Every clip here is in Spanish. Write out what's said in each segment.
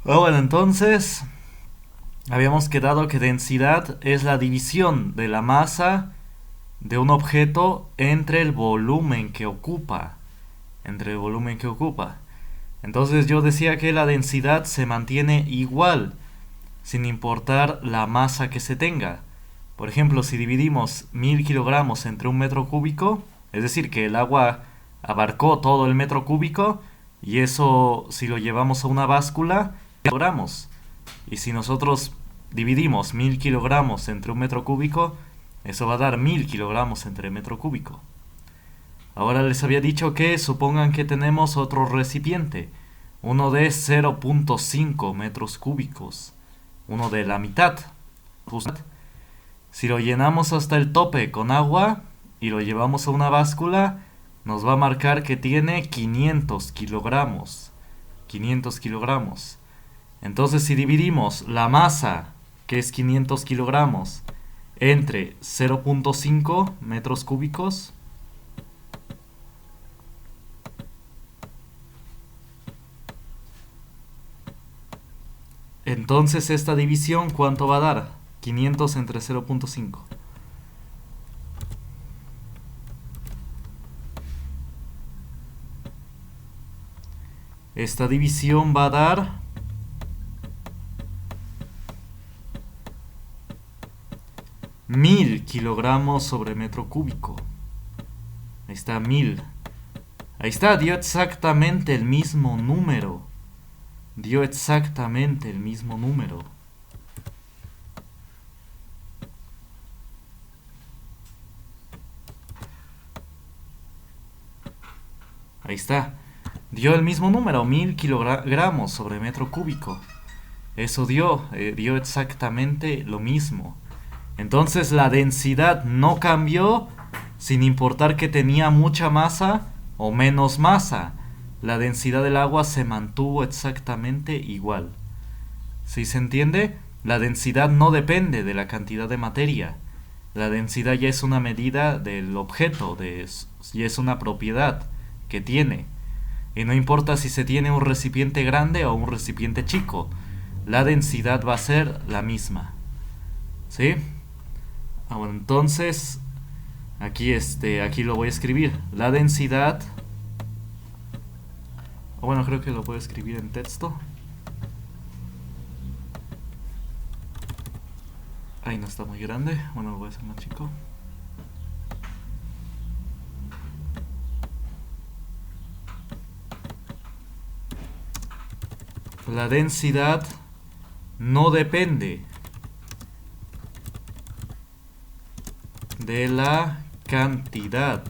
Bueno, entonces habíamos quedado que densidad es la división de la masa de un objeto entre el volumen que ocupa. Entre el volumen que ocupa. Entonces yo decía que la densidad se mantiene igual, sin importar la masa que se tenga. Por ejemplo, si dividimos 1000 kilogramos entre un metro cúbico, es decir, que el agua abarcó todo el metro cúbico, y eso si lo llevamos a una báscula, kilogramos. Y si nosotros dividimos 1000 kilogramos entre un metro cúbico, eso va a dar 1000 kilogramos entre metro cúbico. Ahora les había dicho que supongan que tenemos otro recipiente, uno de 0.5 metros cúbicos, uno de la mitad. Si lo llenamos hasta el tope con agua y lo llevamos a una báscula, nos va a marcar que tiene 500 kilogramos. 500 kilogramos. Entonces si dividimos la masa, que es 500 kilogramos, entre 0.5 metros cúbicos, entonces esta división, ¿cuánto va a dar? 500 entre 0.5. Esta división va a dar 1000 kilogramos sobre metro cúbico. Ahí está, 1000. Ahí está, dio exactamente el mismo número. Dio exactamente el mismo número. Ahí está. Dio el mismo número, 1000 kilogramos sobre metro cúbico. Eso dio exactamente lo mismo. Entonces la densidad no cambió sin importar que tenía mucha masa o menos masa. La densidad del agua se mantuvo exactamente igual. ¿Sí se entiende? La densidad no depende de la cantidad de materia. La densidad ya es una medida del objeto, ya es una propiedad que tiene. Y no importa si se tiene un recipiente grande o un recipiente chico, la densidad va a ser la misma. ¿Sí? Bueno, entonces aquí lo voy a escribir. La densidad, bueno, creo que lo puedo escribir en texto. Ahí no está muy grande. Bueno, lo voy a hacer más chico. La densidad no depende de la cantidad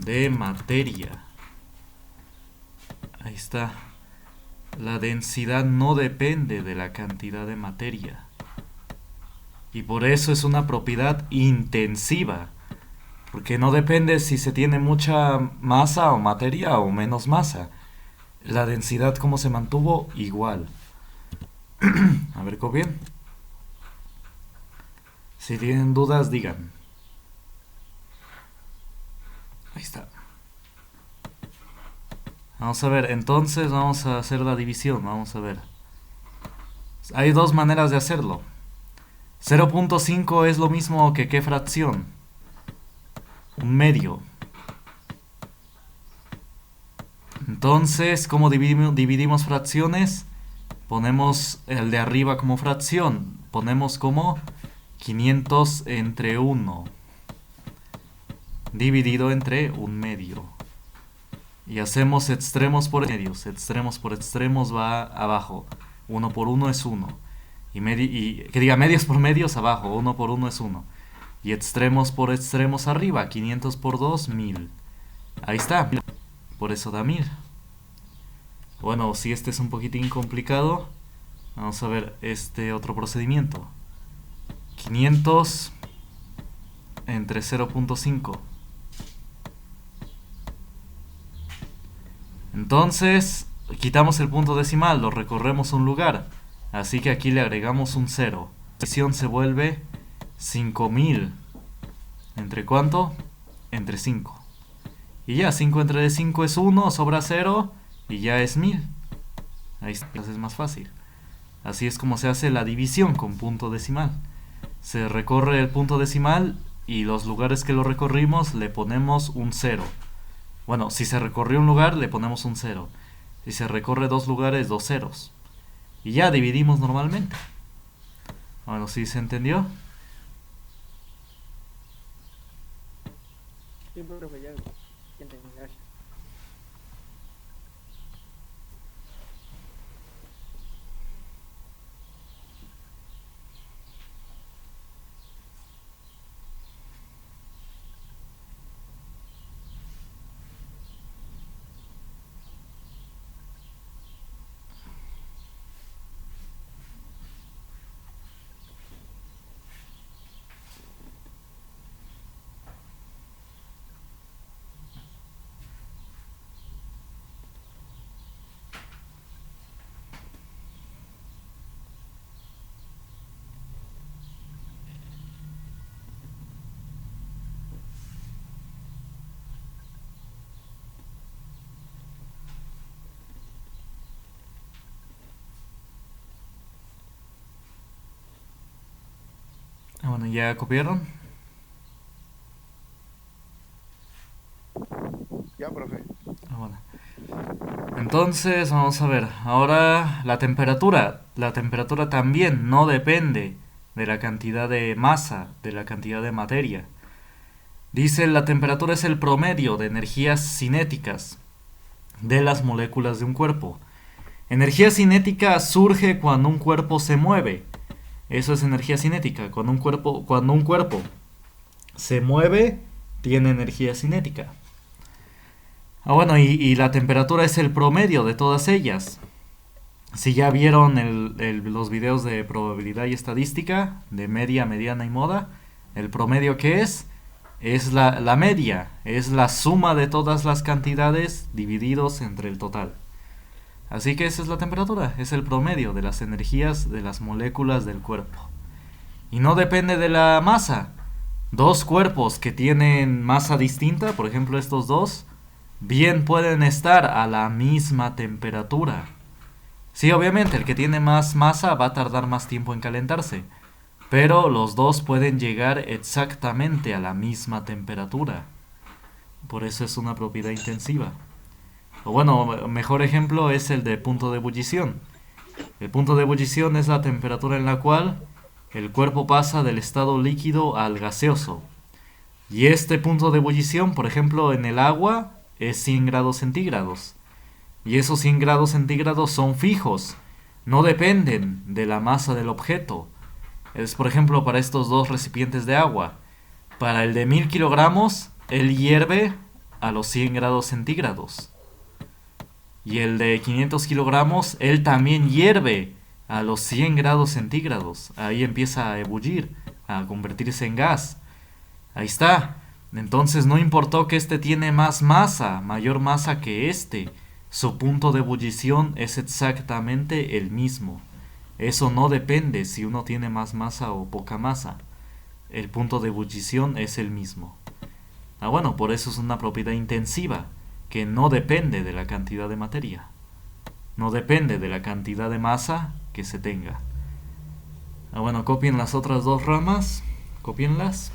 de materia. Ahí está. La densidad no depende de la cantidad de materia. Y por eso es una propiedad intensiva. Porque no depende si se tiene mucha masa o materia o menos masa. La densidad como se mantuvo igual. A ver, bien. Si tienen dudas, digan. Ahí está. Vamos a ver, entonces vamos a hacer la división. Vamos a ver. Hay dos maneras de hacerlo. 0.5 es lo mismo que ¿qué fracción? Un medio. Entonces, ¿cómo dividimos fracciones? Ponemos el de arriba como fracción. Ponemos como 500 entre 1 dividido entre un medio. Y hacemos extremos por medios. Extremos por extremos va abajo. 1 por 1 es 1. Y que diga medios por medios abajo. 1 por 1 es 1. Y extremos por extremos arriba. 500 por 2, 1000. Ahí está. Por eso da 1000. Bueno, si este es un poquitín complicado, vamos a ver este otro procedimiento. 500 entre 0.5. Entonces, quitamos el punto decimal, lo recorremos un lugar. Así que aquí le agregamos un 0. La división se vuelve 5000. ¿Entre cuánto? Entre 5. Y ya, 5 entre 5 es 1, sobra 0 y ya es 1000. Ahí está, es más fácil. Así es como se hace la división con punto decimal. Se recorre el punto decimal y los lugares que lo recorrimos le ponemos un 0. Bueno, si se recorrió un lugar le ponemos un 0. Si se recorre dos lugares, dos ceros. Y ya dividimos normalmente. Bueno, ¿sí se entendió? Sí, profe, ya entendí, gracias. Bueno, ¿ya copiaron? Ya, profe. Bueno. Entonces, vamos a ver. Ahora, la temperatura. La temperatura también no depende de la cantidad de masa, de la cantidad de materia. Dice, la temperatura es el promedio de energías cinéticas de las moléculas de un cuerpo. Energía cinética surge cuando un cuerpo se mueve. Eso es energía cinética. Cuando un cuerpo se mueve, tiene energía cinética. Bueno, y la temperatura es el promedio de todas ellas. Si ya vieron los videos de probabilidad y estadística, de media, mediana y moda, el promedio que es la media, es la suma de todas las cantidades divididos entre el total. Así que esa es la temperatura, es el promedio de las energías de las moléculas del cuerpo. Y no depende de la masa. Dos cuerpos que tienen masa distinta, por ejemplo estos dos, bien pueden estar a la misma temperatura. Sí, obviamente el que tiene más masa va a tardar más tiempo en calentarse, pero los dos pueden llegar exactamente a la misma temperatura. Por eso es una propiedad intensiva. O bueno, mejor ejemplo es el de punto de ebullición. El punto de ebullición es la temperatura en la cual el cuerpo pasa del estado líquido al gaseoso. Y este punto de ebullición, por ejemplo, en el agua es 100 grados centígrados. Y esos 100 grados centígrados son fijos, no dependen de la masa del objeto. Es, por ejemplo, para estos dos recipientes de agua. Para el de 1000 kilogramos, él hierve a los 100 grados centígrados. Y el de 500 kilogramos, él también hierve a los 100 grados centígrados. Ahí empieza a ebullir, a convertirse en gas. Ahí está. Entonces no importó que este tiene más masa, mayor masa que este. Su punto de ebullición es exactamente el mismo. Eso no depende si uno tiene más masa o poca masa. El punto de ebullición es el mismo. Bueno, por eso es una propiedad intensiva, que no depende de la cantidad de materia. No depende de la cantidad de masa que se tenga. Bueno, copien las otras dos ramas. Copienlas.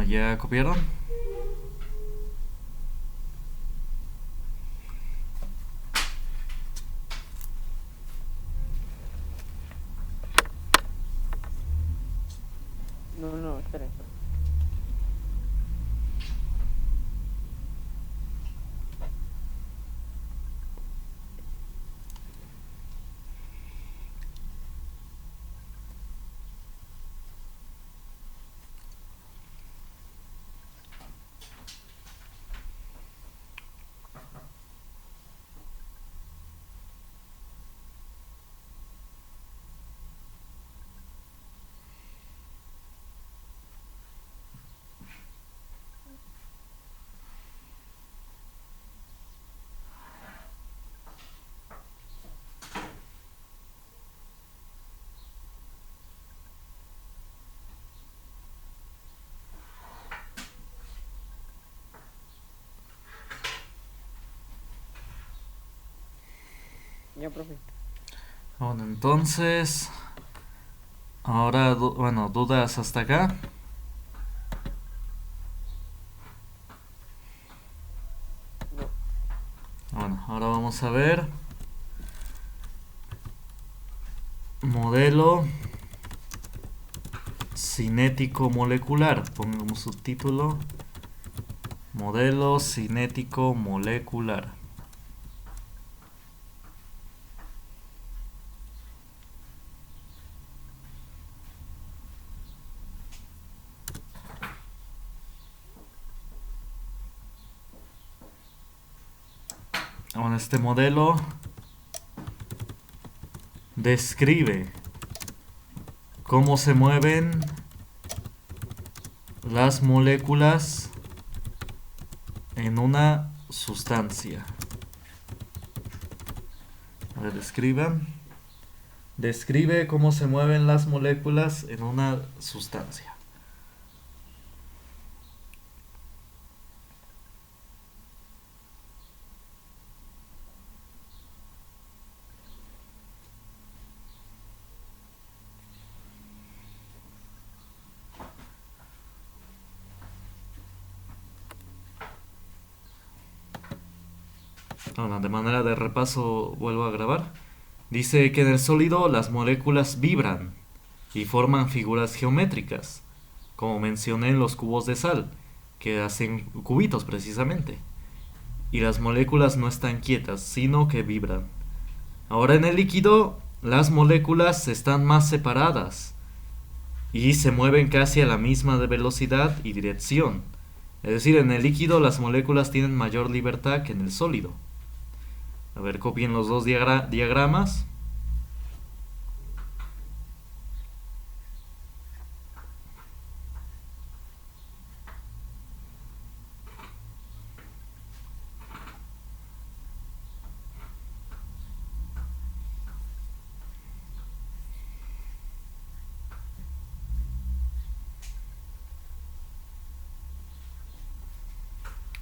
¿ya copiaron? No, espera. Ya, profe. Bueno, entonces, ahora, bueno, dudas hasta acá. No. Bueno, ahora vamos a ver modelo cinético molecular. Pongamos subtítulo: modelo cinético molecular. Bueno, este modelo describe cómo se mueven las moléculas en una sustancia. A ver, escriban. Describe cómo se mueven las moléculas en una sustancia. Ahora, de manera de repaso, vuelvo a grabar. Dice que en el sólido las moléculas vibran y forman figuras geométricas, como mencioné en los cubos de sal, que hacen cubitos precisamente. Y las moléculas no están quietas, sino que vibran. Ahora en el líquido, las moléculas están más separadas y se mueven casi a la misma velocidad y dirección. Es decir, en el líquido las moléculas tienen mayor libertad que en el sólido. A ver, copien los dos diagramas.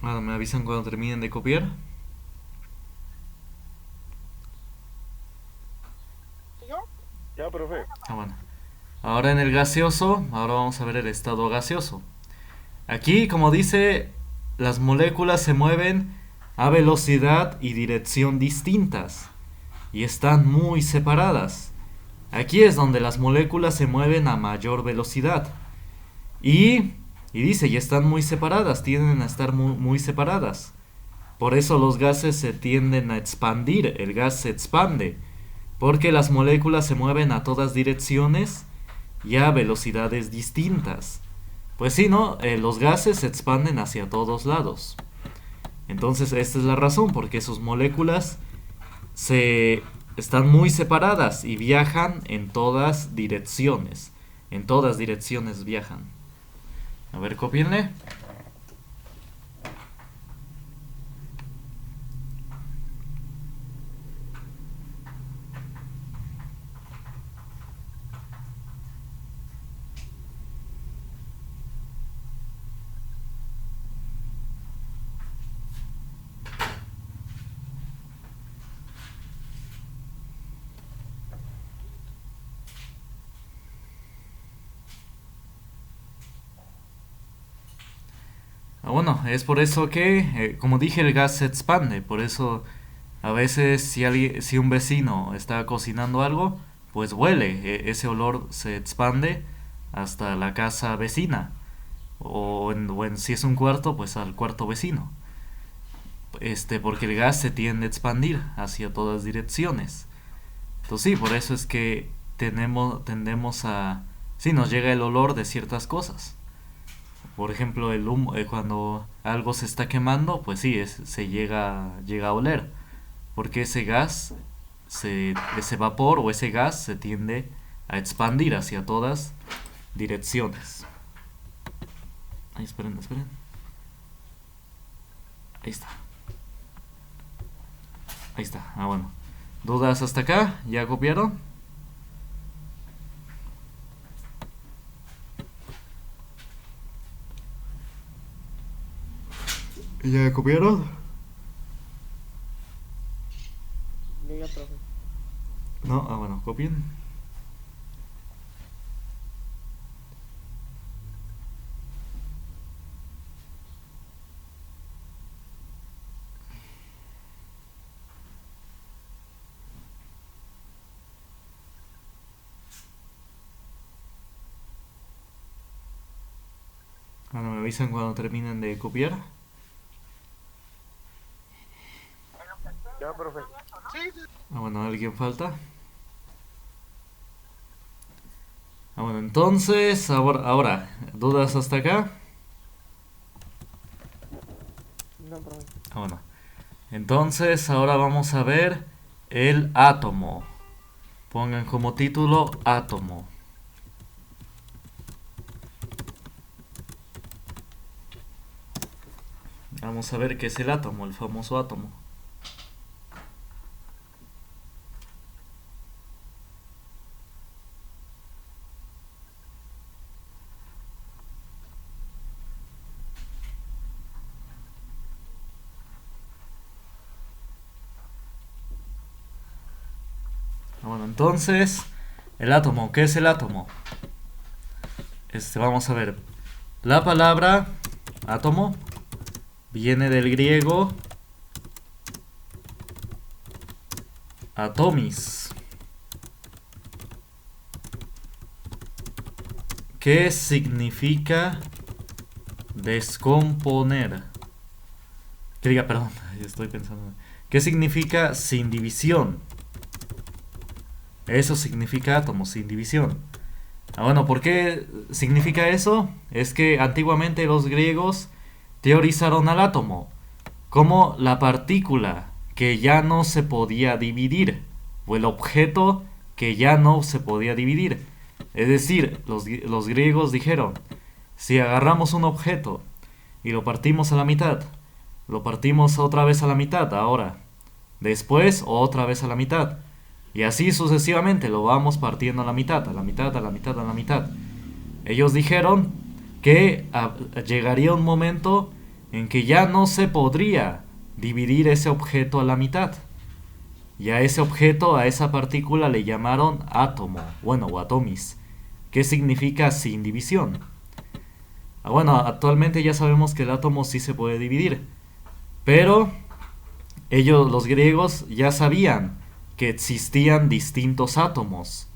Ahora me avisan cuando terminen de copiar. Ya, profe. Bueno. Ahora en el gaseoso, ahora vamos a ver el estado gaseoso. Aquí, como dice, las moléculas se mueven a velocidad y dirección distintas y están muy separadas. Aquí es donde las moléculas se mueven a mayor velocidad. Y dice, y están muy separadas, tienden a estar muy separadas. Por eso los gases se tienden a expandir, el gas se expande, porque las moléculas se mueven a todas direcciones y a velocidades distintas. Pues sí, ¿no? Los gases se expanden hacia todos lados. Entonces esta es la razón, porque sus moléculas se están muy separadas y viajan en todas direcciones. En todas direcciones viajan. A ver, copienle. Bueno, es por eso que, como dije, el gas se expande. Por eso, a veces, si un vecino está cocinando algo, pues huele. Ese olor se expande hasta la casa vecina. Si es un cuarto, pues al cuarto vecino. Porque el gas se tiende a expandir hacia todas direcciones. Entonces sí, por eso es que tendemos a... Sí, nos llega el olor de ciertas cosas. Por ejemplo, el humo, cuando algo se está quemando, pues sí, se llega a oler. Porque ese gas, ese vapor o ese gas se tiende a expandir hacia todas direcciones. Ay, esperen. Ahí está. Ahí está. Bueno. ¿Dudas hasta acá? ¿Ya copiaron? ¿Ya copiaron? Yo ya, profe. No, bueno, copien. Bueno, me avisan cuando terminen de copiar. Ya, profe. Bueno, ¿alguien falta? Bueno, entonces, ahora, ¿dudas hasta acá? No, profe. Bueno, entonces ahora vamos a ver el átomo. Pongan como título átomo. Vamos a ver qué es el átomo, el famoso átomo. Bueno, entonces, el átomo, ¿qué es el átomo? Vamos a ver. La palabra átomo viene del griego atomis, que significa descomponer. Que diga, perdón, estoy pensando. ¿Qué significa sin división? Eso significa átomo, sin división. Bueno, ¿por qué significa eso? Es que antiguamente los griegos teorizaron al átomo como la partícula que ya no se podía dividir, o el objeto que ya no se podía dividir. Es decir, los griegos dijeron, si agarramos un objeto y lo partimos a la mitad, lo partimos otra vez a la mitad ahora, después otra vez a la mitad, y así sucesivamente lo vamos partiendo a la mitad, a la mitad, a la mitad, a la mitad. Ellos dijeron que llegaría un momento en que ya no se podría dividir ese objeto a la mitad. Y a ese objeto, a esa partícula le llamaron átomo, o atomis, que significa sin división. Bueno, actualmente ya sabemos que el átomo sí se puede dividir, pero los griegos, ya sabían que existían distintos átomos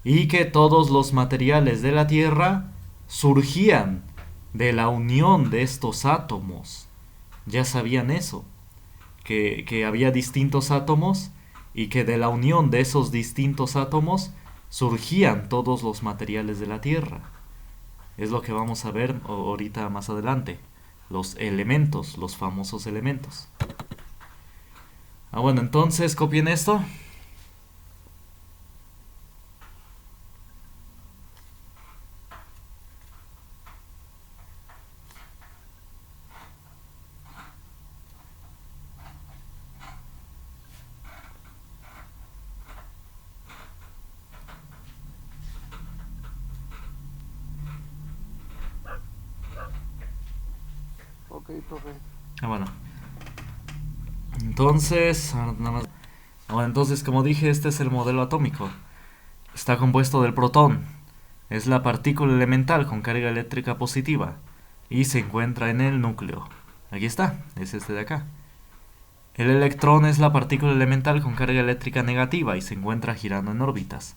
y que todos los materiales de la Tierra surgían de la unión de estos átomos. Ya sabían eso, que había distintos átomos y que de la unión de esos distintos átomos surgían todos los materiales de la Tierra. Es lo que vamos a ver ahorita más adelante, los elementos, los famosos elementos. Bueno, entonces copien esto. Ok, profe. Bueno. Entonces, nada más. Bueno, entonces, como dije, este es el modelo atómico. Está compuesto del protón. Es la partícula elemental con carga eléctrica positiva. y se encuentra en el núcleo. Aquí está, es este de acá. El electrón es la partícula elemental con carga eléctrica negativa y se encuentra girando en órbitas.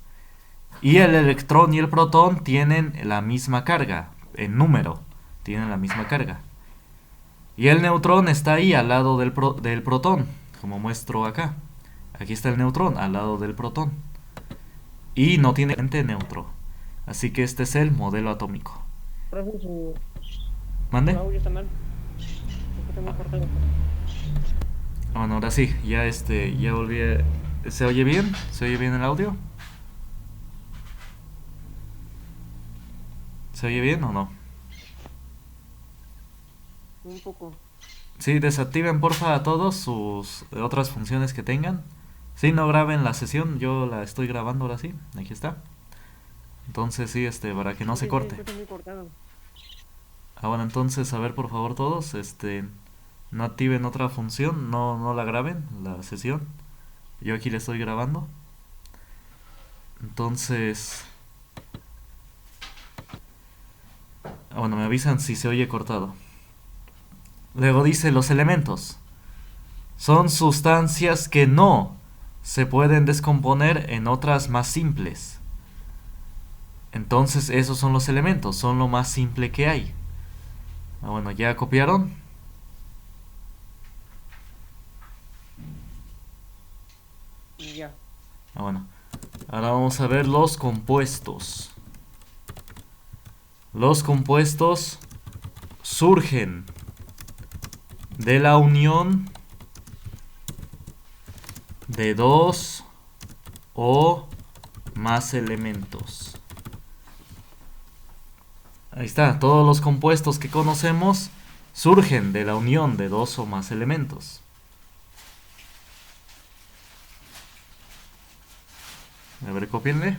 Y el electrón y el protón tienen la misma carga, en número, tienen la misma carga. Y el neutrón está ahí al lado del protón, como muestro acá. Aquí está el neutrón al lado del protón. Y no tiene corriente neutro. Así que este es el modelo atómico. Profe, su ¿Mande? audio está mal. Es que está muy cortado. Bueno, ahora sí, ya volví ¿Se oye bien? ¿Se oye bien el audio? ¿Se oye bien o no? Un poco. Sí, desactiven porfa a todos sus otras funciones que tengan. Sí, no graben la sesión, yo la estoy grabando ahora sí, aquí está. Entonces sí, para que no se Sí, corte. está muy cortado. Ah, bueno, entonces a ver por favor todos, no activen otra función, no la graben, la sesión. Yo aquí la estoy grabando. Entonces, bueno, me avisan si se oye cortado. Luego dice los elementos. Son sustancias que no se pueden descomponer en otras más simples. Entonces esos son los elementos, son lo más simple que hay. Ah, bueno, ¿ya copiaron? Y ya. Ah, bueno. Ahora vamos a ver los compuestos. Los compuestos surgen de la unión de dos o más elementos. Ahí está, todos los compuestos que conocemos surgen de la unión de dos o más elementos. A ver, copienle.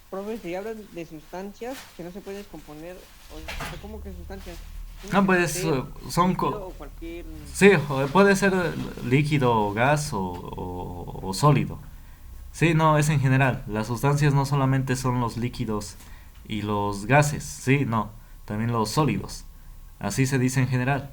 Profe, si hablan de sustancias que no se pueden descomponer, o sea, ¿cómo que sustancias? Tiene No, que pues ser son... líquido o cualquier... Sí, puede ser líquido, gas o sólido. Sí, no, es en general. Las sustancias no solamente son los líquidos y los gases, sí, no, también los sólidos. Así se dice en general.